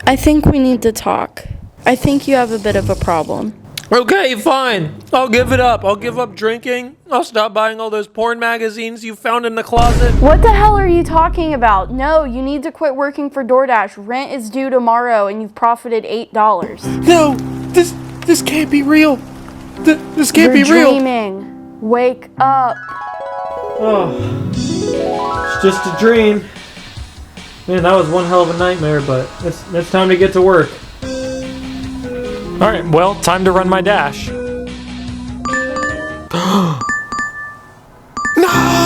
I think we need to talk. I think you have a bit of a problem. Okay, fine. I'll give it up. I'll give up drinking. I'll stop buying all those porn magazines you found in the closet. What the hell are you talking about? No, you need to quit working for DoorDash. Rent is due tomorrow and you've profited $8. No, this can't be real. This can't be real. You're dreaming. Wake up. Oh, it's just a dream. Man, that was one hell of a nightmare, but it's time to get to work. Alright, well, time to run my dash. No!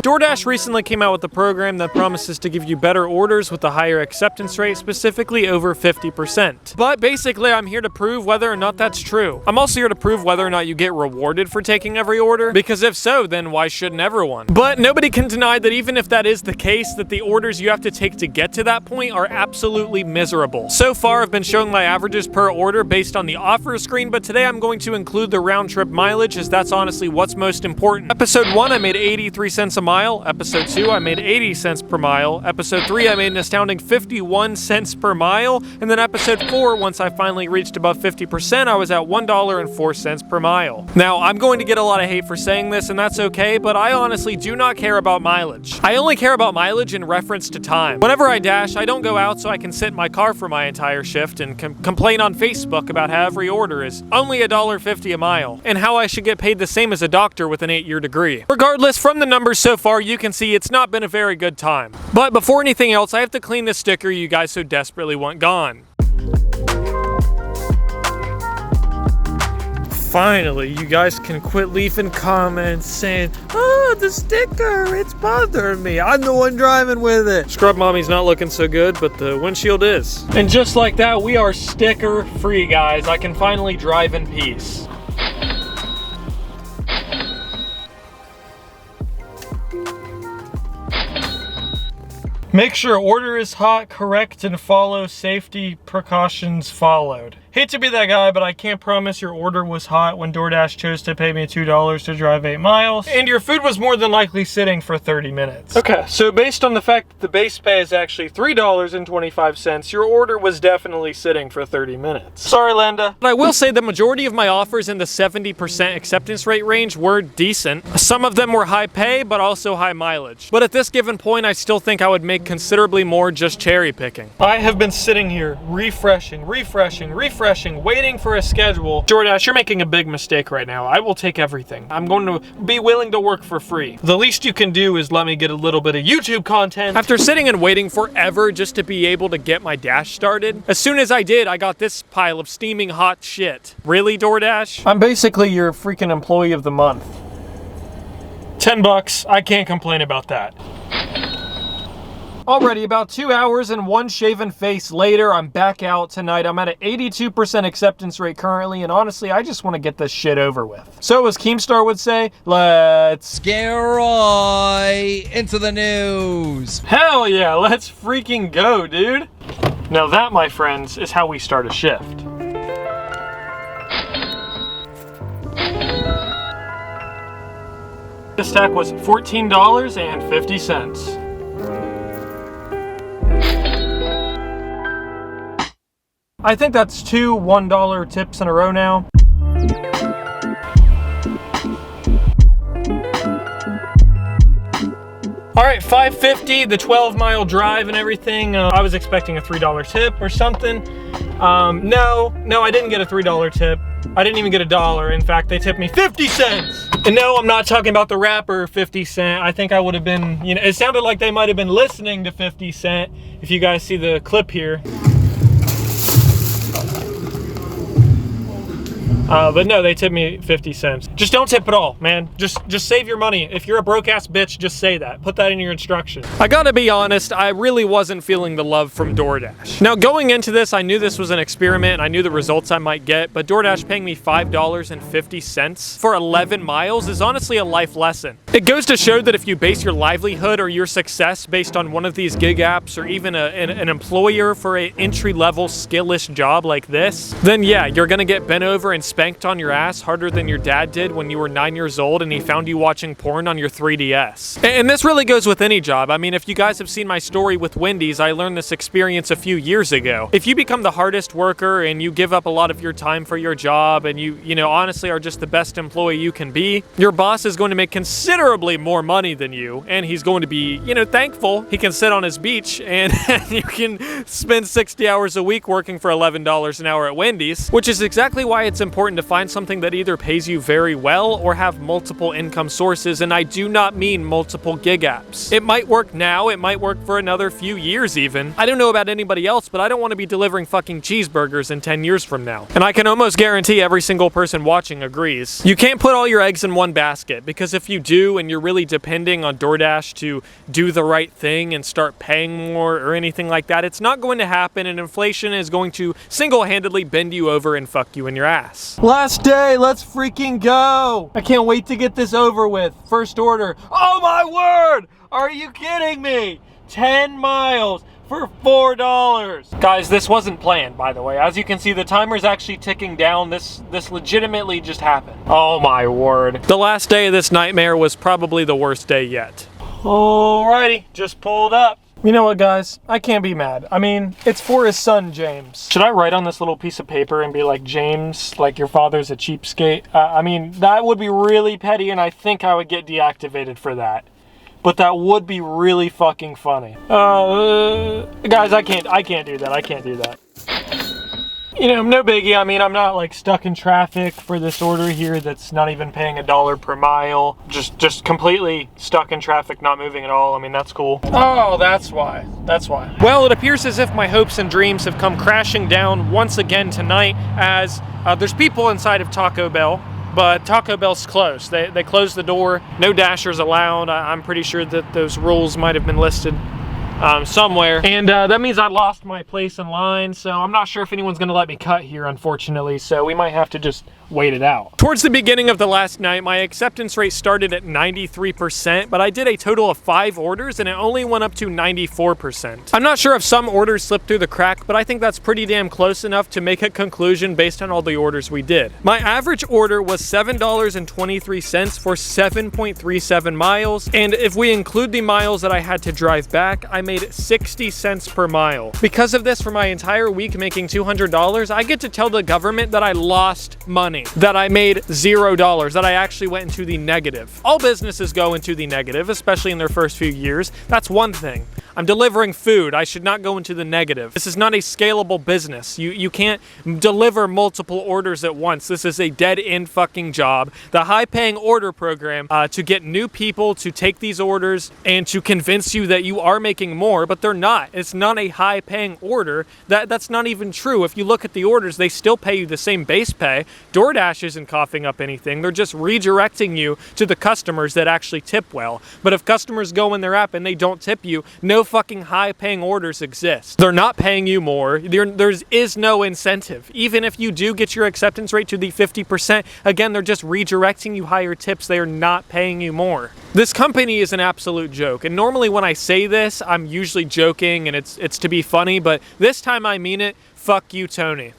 DoorDash recently came out with a program that promises to give you better orders with a higher acceptance rate, specifically over 50%. But basically, I'm here to prove whether or not that's true. I'm also here to prove whether or not you get rewarded for taking every order, because if so, then why shouldn't everyone? But nobody can deny that even if that is the case, that the orders you have to take to get to that point are absolutely miserable. So far, I've been showing my averages per order based on the offer screen, but today I'm going to include the round trip mileage, as that's honestly what's most important. Episode 1, I made 83 cents a mile. Episode 2, I made 80 cents per mile. Episode 3, I made an astounding 51 cents per mile. And then episode 4, once I finally reached above 50%, I was at $1.04 per mile. Now, I'm going to get a lot of hate for saying this, and that's okay, but I honestly do not care about mileage. I only care about mileage in reference to time. Whenever I dash, I don't go out so I can sit in my car for my entire shift and complain on Facebook about how every order is only $1.50 a mile, and how I should get paid the same as a doctor with an 8-year degree. Regardless, from the numbers so far, you can see it's not been a very good time. But before anything else, I have to clean this sticker you guys so desperately want gone. Finally, you guys can quit leaving comments saying, "Oh, the sticker, it's bothering me. I'm the one driving with it." Scrub Mommy's not looking so good, but the windshield is. And just like that, we are sticker free, guys. I can finally drive in peace. Make sure order is hot, correct, and follow safety precautions followed. Hate to be that guy, but I can't promise your order was hot when DoorDash chose to pay me $2 to drive 8 miles, and your food was more than likely sitting for 30 minutes. Okay, so based on the fact that the base pay is actually $3.25, your order was definitely sitting for 30 minutes. Sorry, Linda. But I will say the majority of my offers in the 70% acceptance rate range were decent. Some of them were high pay, but also high mileage. But at this given point, I still think I would make considerably more just cherry picking. I have been sitting here refreshing, waiting for a schedule. DoorDash, you're making a big mistake right now. I will take everything. I'm going to be willing to work for free. The least you can do is let me get a little bit of YouTube content. After sitting and waiting forever just to be able to get my dash started, as soon as I did, I got this pile of steaming hot shit. Really, DoorDash? I'm basically your freaking employee of the month. $10, I can't complain about that. Already about 2 hours and 1 shaven face later, I'm back out tonight. I'm at an 82% acceptance rate currently, and honestly, I just want to get this shit over with. So as Keemstar would say, let's get right into the news. Hell yeah, let's freaking go, dude. Now that, my friends, is how we start a shift. This stack was $14.50. I think that's 2 $1 tips in a row now. All right, $5.50, the 12-mile drive and everything. I was expecting a $3 tip or something. No, I didn't get a $3 tip. I didn't even get $1. In fact, they tipped me 50 cents. And no, I'm not talking about the rapper 50 Cent. I think I would have been, it sounded like they might have been listening to 50 Cent. If you guys see the clip here. But no, they tipped me 50 cents. Just don't tip at all, man. Just save your money. If you're a broke-ass bitch, just say that. Put that in your instructions. I gotta be honest, I really wasn't feeling the love from DoorDash. Now, going into this, I knew this was an experiment, and I knew the results I might get, but DoorDash paying me $5.50 for 11 miles is honestly a life lesson. It goes to show that if you base your livelihood or your success based on one of these gig apps or even an employer for an entry-level, skillless job like this, then yeah, you're gonna get bent over and spent banked on your ass harder than your dad did when you were 9 years old and he found you watching porn on your 3DS. And this really goes with any job. I mean, if you guys have seen my story with Wendy's, I learned this experience a few years ago. If you become the hardest worker and you give up a lot of your time for your job and you know, honestly are just the best employee you can be, your boss is going to make considerably more money than you, and he's going to be, you know, thankful he can sit on his beach and you can spend 60 hours a week working for $11 an hour at Wendy's, which is exactly why it's important to find something that either pays you very well or have multiple income sources, and I do not mean multiple gig apps. It might work now, it might work for another few years even. I don't know about anybody else, but I don't want to be delivering fucking cheeseburgers in 10 years from now. And I can almost guarantee every single person watching agrees. You can't put all your eggs in one basket, because if you do and you're really depending on DoorDash to do the right thing and start paying more or anything like that, it's not going to happen, and inflation is going to single-handedly bend you over and fuck you in your ass. Last day, let's freaking go! I can't wait to get this over with. First order. Oh my word! Are you kidding me? 10 miles for $4. Guys, this wasn't planned, by the way. As you can see, the timer's actually ticking down. This legitimately just happened. Oh my word. The last day of this nightmare was probably the worst day yet. Alrighty, just pulled up. You know what, guys? I can't be mad. I mean, it's for his son, James. Should I write on this little piece of paper and be like, James, like your father's a cheapskate? I mean, that would be really petty, and I think I would get deactivated for that. But that would be really fucking funny. Guys, I can't do that. I can't do that. You know, no biggie. I mean, I'm not like stuck in traffic for this order here that's not even paying $1 per mile. Just completely stuck in traffic, not moving at all. I mean, that's cool. Oh, that's why. That's why. Well, it appears as if my hopes and dreams have come crashing down once again tonight, as there's people inside of Taco Bell. But Taco Bell's closed. They closed the door. No dashers allowed. I'm pretty sure that those rules might have been listed somewhere. And that means I lost my place in line, so I'm not sure if anyone's gonna let me cut here, unfortunately, so we might have to just wait it out. Towards the beginning of the last night, my acceptance rate started at 93%, but I did a total of 5 orders and it only went up to 94%. I'm not sure if some orders slipped through the crack, but I think that's pretty damn close enough to make a conclusion based on all the orders we did. My average order was $7.23 for 7.37 miles, and if we include the miles that I had to drive back, I made 60 cents per mile. Because of this, for my entire week making $200, I get to tell the government that I lost money, that I made $0, that I actually went into the negative. All businesses go into the negative, especially in their first few years. That's one thing. I'm delivering food. I should not go into the negative. This is not a scalable business. You can't deliver multiple orders at once. This is a dead-end fucking job. The high-paying order program to get new people to take these orders and to convince you that you are making more, but they're not. It's not a high-paying order. That's not even true. If you look at the orders, they still pay you the same base pay. DoorDash isn't coughing up anything. They're just redirecting you to the customers that actually tip well. But if customers go in their app and they don't tip you, no fucking high-paying orders exist. They're not paying you more. There is no incentive. Even if you do get your acceptance rate to the 50%, again, they're just redirecting you higher tips. They are not paying you more. This company is an absolute joke. And normally when I say this, I'm usually joking and it's to be funny, but this time I mean it. Fuck you, Tony.